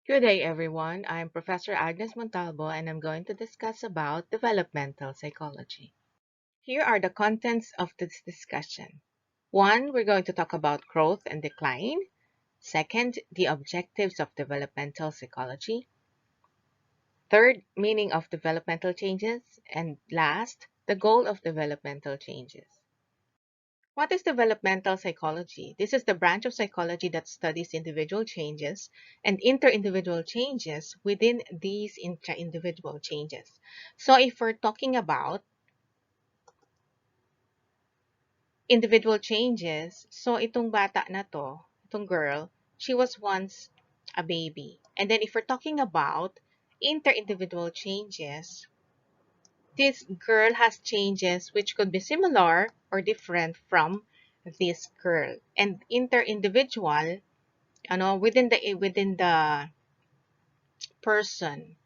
Good day, everyone. I'm Professor Agnes Montalvo, and I'm going to discuss about developmental psychology. Here are the contents of this discussion. One, we're going to talk about growth and decline. Second, the objectives of developmental psychology. Third, meaning of developmental changes. And last, the goal of developmental changes. What is developmental psychology? This is the branch of psychology that studies individual changes and inter-individual changes within these intra-individual changes. So if we're talking about individual changes, so itong bata na to, itong girl, she was once a baby. And then if we're talking about inter-individual changes, this girl has changes which could be similar or different from this girl. And inter-individual, within the person.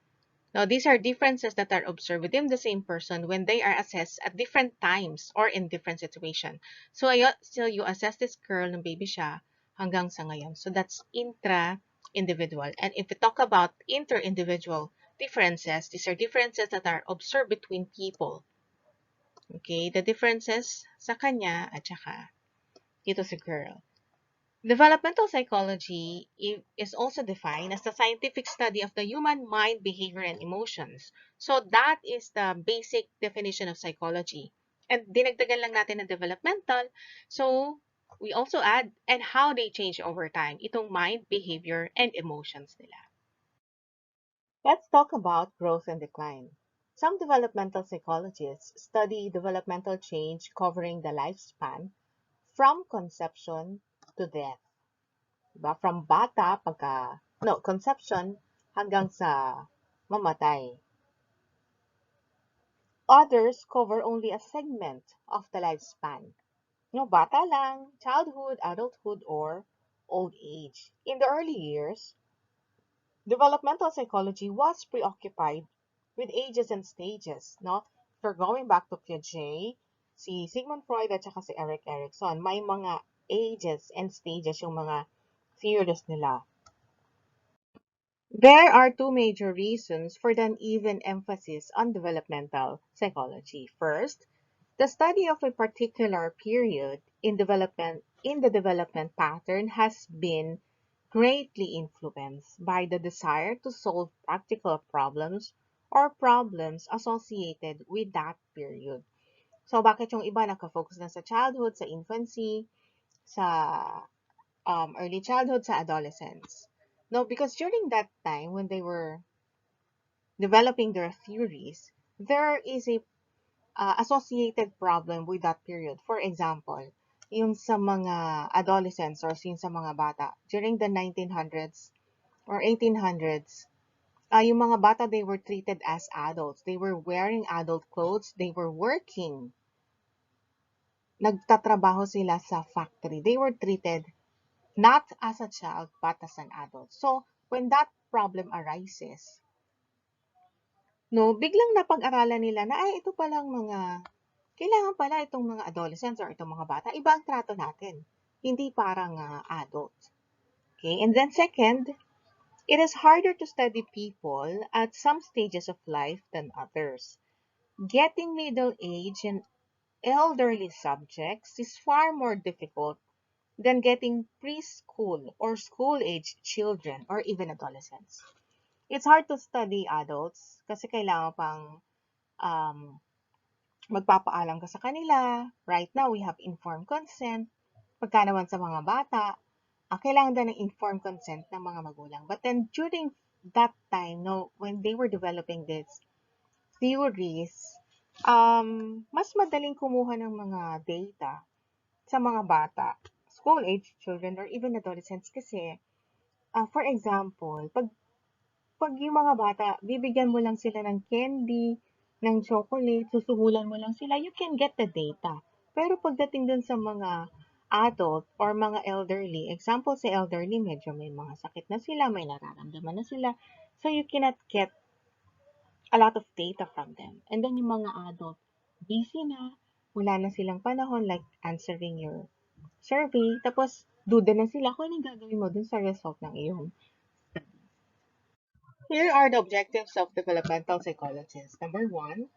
Now, these are differences that are observed within the same person when they are assessed at different times or in different situations. So you assess this girl ng baby siya hanggang sa ngayon. So that's intra-individual. And if we talk about inter-individual differences, these are differences that are observed between people. Okay, the differences sa kanya at saka dito sa girl. Developmental psychology is also defined as the scientific study of the human mind, behavior, and emotions. So that is the basic definition of psychology. And dinagdagan lang natin ng developmental. So we also add and how they change over time. Itong mind, behavior, and emotions nila. Let's talk about growth and decline. Some developmental psychologists study developmental change covering the lifespan from conception to death. Diba? From bata, conception hanggang sa mamatay. Others cover only a segment of the lifespan. Bata lang, childhood, adulthood, or old age. In the early years, developmental psychology was preoccupied with ages and stages. No? If we're going back to Piaget, si Sigmund Freud at saka si Erik Erikson, may mga ages and stages yung mga theories nila. There are two major reasons for the uneven emphasis on developmental psychology. First, the study of a particular period in the development pattern has been greatly influenced by the desire to solve practical problems or problems associated with that period. So bakit yung iba nakafocus na sa childhood, sa infancy, sa early childhood, sa adolescence? No, because during that time when they were developing their theories, there is a associated problem with that period. For example, yung sa mga adolescents or sa mga bata during the 1900s or 1800s, yung mga bata, they were treated as adults. They were wearing adult clothes. They were working. Nagtatrabaho sila sa factory. They were treated not as a child but as an adult. So, when that problem arises, no, biglang napag-aralan nila na, ay, ito palang kailangan pala itong mga adolescents or itong mga bata, iba ang trato natin. Hindi parang adult. Okay, and then second, it is harder to study people at some stages of life than others. Getting middle age and elderly subjects is far more difficult than getting preschool or school-age children or even adolescents. It's hard to study adults kasi kailangan pang um, magpapaalam ka sa kanila. Right now, we have informed consent. Pagka naman sa mga bata, kailangan din ng informed consent ng mga magulang. But then, during that time, no, when they were developing these theories, mas madaling kumuha ng mga data sa mga bata, school-age children, or even adolescents kasi, for example, pag yung mga bata, bibigyan mo lang sila ng candy, ng chocolate, susuhulan mo lang sila, you can get the data. Pero pagdating dun sa mga adult or mga elderly, example sa elderly, medyo may mga sakit na sila, may nararamdaman na sila, so you cannot get a lot of data from them. And then yung mga adult, busy na, wala na silang panahon like answering your survey, tapos duda na sila kung anong gagawin mo dun sa result ng iyong study. Here are the objectives of developmental psychologists. Number one,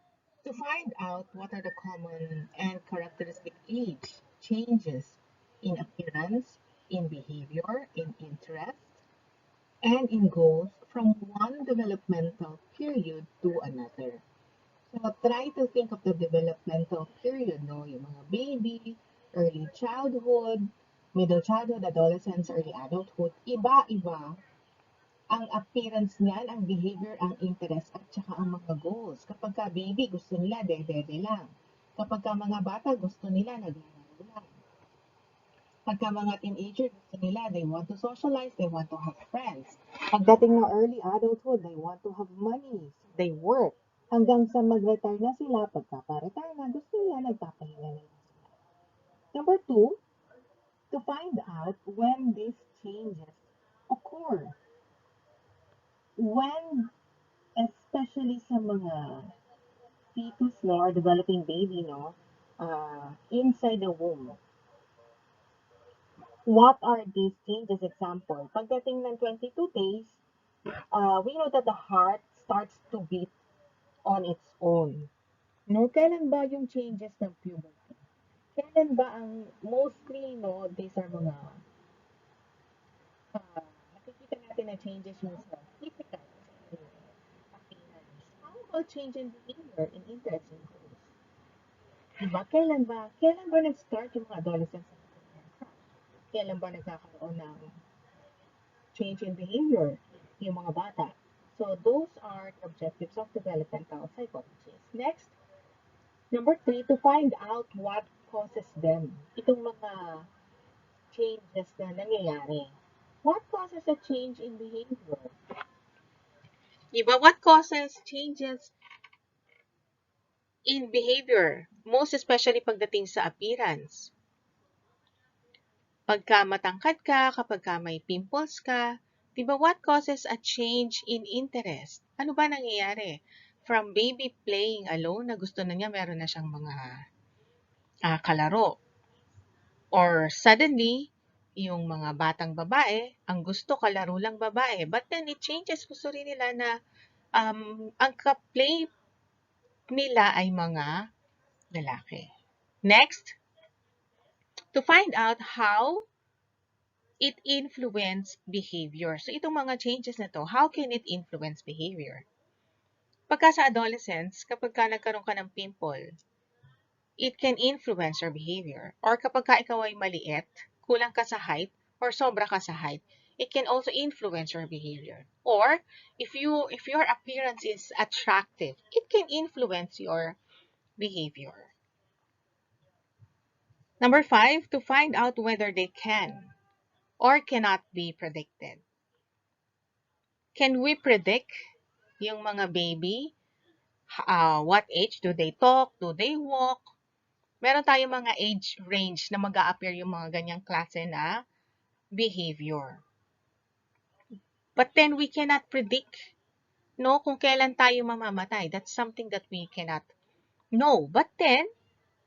to find out what are the common and characteristic age changes in appearance, in behavior, in interest, and in goals from one developmental period to another. So try to think of the developmental period, no? Yung mga baby, early childhood, middle childhood, adolescence, early adulthood. Iba-iba ang appearance niyan, ang behavior, ang interest, at saka ang mga goals. Kapag ka baby, gusto nila dede lang. Kapag ka mga bata, gusto nila naglalaro lang. Pagka mga teenager, gusto nila, they want to socialize, they want to have friends. Pagdating ng early adulthood, they want to have money, they work. Hanggang sa mag-retire na sila, pagka-retire na, gusto nila, nagpapahinga na. Number two, to find out when these changes occur. When, especially sa mga fetus, no, or developing baby, no, inside the womb. What are these changes? Example, pagdating ng 22 days, we know that the heart starts to beat on its own. No, kailan ba yung changes ng puberty? Kailan ba ang mostly, no, these are mga nakikita natin na changes yung sa physical appearance. How about change in behavior, in interest, in goals? Diba? Kailan ba nag-start yung mga adolescents? Kailan ba nagkakaroon ng change in behavior yung mga bata? So those are the objectives of developmental psychologists. Next, number three, to find out what causes them. Itong mga changes na nangyayari. What causes a change in behavior? Diba? What causes changes in behavior? Most especially pagdating sa appearance. Pagka matangkad ka, kapag ka may pimples ka, diba what causes a change in interest? Ano ba nangyayari? From baby playing alone na gusto na niya meron na siyang mga kalaro. Or suddenly, yung mga batang babae, ang gusto kalaro lang babae. But then it changes. Gusto rin nila na ang ka-play nila ay mga lalaki. Next, to find out how it influence behavior. So itong mga changes na to, how can it influence behavior? Pagka sa adolescence, kapag ka nagkaroon ka ng pimple, it can influence your behavior. Or kapag ka ikaw ay maliit, kulang ka sa height, or sobra ka sa height, it can also influence your behavior. Or if your appearance is attractive, it can influence your behavior. Number five, to find out whether they can or cannot be predicted. Can we predict yung mga baby? What age do they talk? Do they walk? Meron tayong mga age range na mag-a-appear yung mga ganyang klase na behavior. But then we cannot predict, no, kung kailan tayo mamamatay. That's something that we cannot know. But then,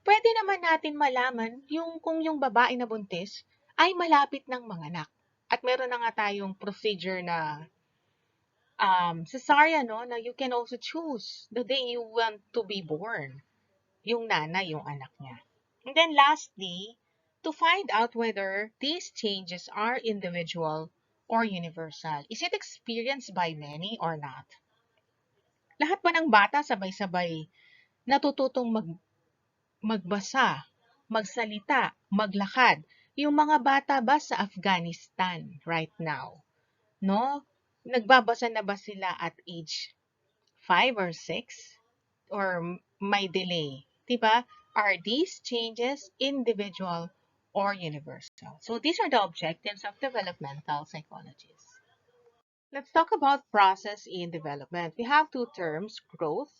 pwede naman natin malaman kung yung babae na buntis ay malapit ng manganak. At meron na nga tayong procedure na cesarean, no, na you can also choose the day you want to be born. Yung nanay, yung anak niya. And then lastly, to find out whether these changes are individual or universal. Is it experienced by many or not? Lahat ba ng bata sabay-sabay natututong magbasa, magsalita, maglakad? Yung mga bata ba sa Afghanistan right now? No? Nagbabasa na ba sila at age 5 or 6? Or may delay? Diba? Are these changes individual or universal? So these are the objectives of developmental psychologists. Let's talk about process in development. We have two terms, growth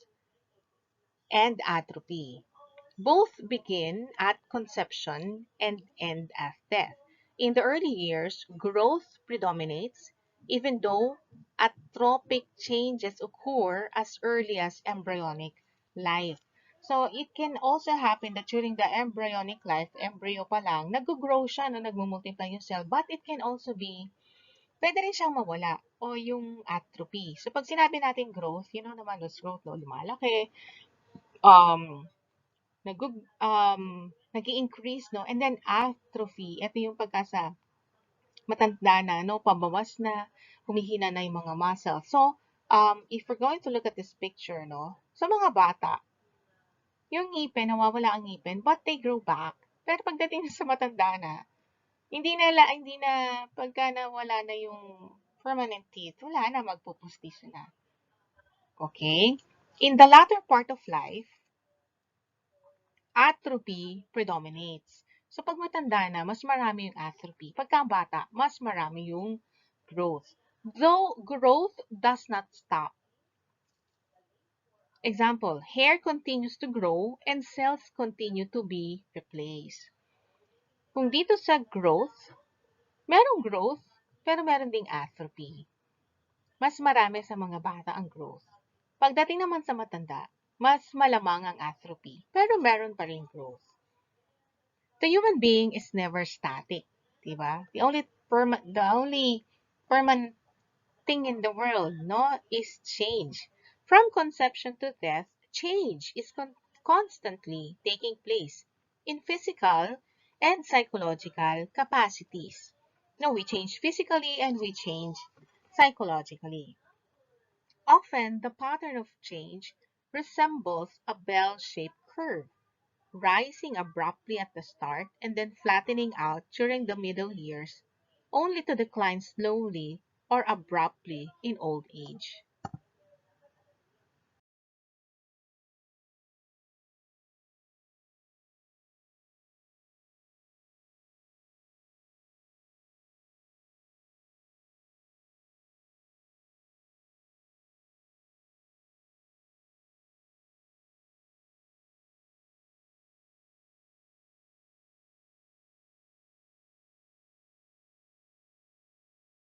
and atrophy. Both begin at conception and end at death. In the early years, growth predominates, even though atrophic changes occur as early as embryonic life. So, it can also happen that during the embryonic life, embryo pa lang, nag-grow siya, no, nagmumultiply yung cell, but it can also be Pwede rin siyang mawala o yung atrophy. So, pag sinabi natin growth, naman was growth, no? Lumalaki, um, nag-i-increase, no? And then atrophy, ito yung pagkasa matanda na, no? Pabawas na, humihina na yung mga muscle. So, if we're going to look at this picture, no? Sa mga bata, yung ngipin, nawawala ang ngipin, but they grow back. Pero pagdating sa matanda na, hindi na, pagka nawala na yung permanent teeth, wala na, magpupustiso na. Okay? In the latter part of life, atrophy predominates. So, pag matanda na, mas marami yung atrophy. Pagka bata, mas marami yung growth. Though growth does not stop. Example, hair continues to grow and cells continue to be replaced. Kung dito sa growth, merong growth, pero meron ding atrophy. Mas marami sa mga bata ang growth. Pagdating naman sa matanda, mas malamang ang atrophy, pero meron pa rin growth. The human being is never static, diba? The only permanent thing in the world, no, is change. From conception to death, change is constantly taking place in physical and psychological capacities. No, we change physically and we change psychologically. Often, the pattern of change resembles a bell-shaped curve, rising abruptly at the start and then flattening out during the middle years, only to decline slowly or abruptly in old age.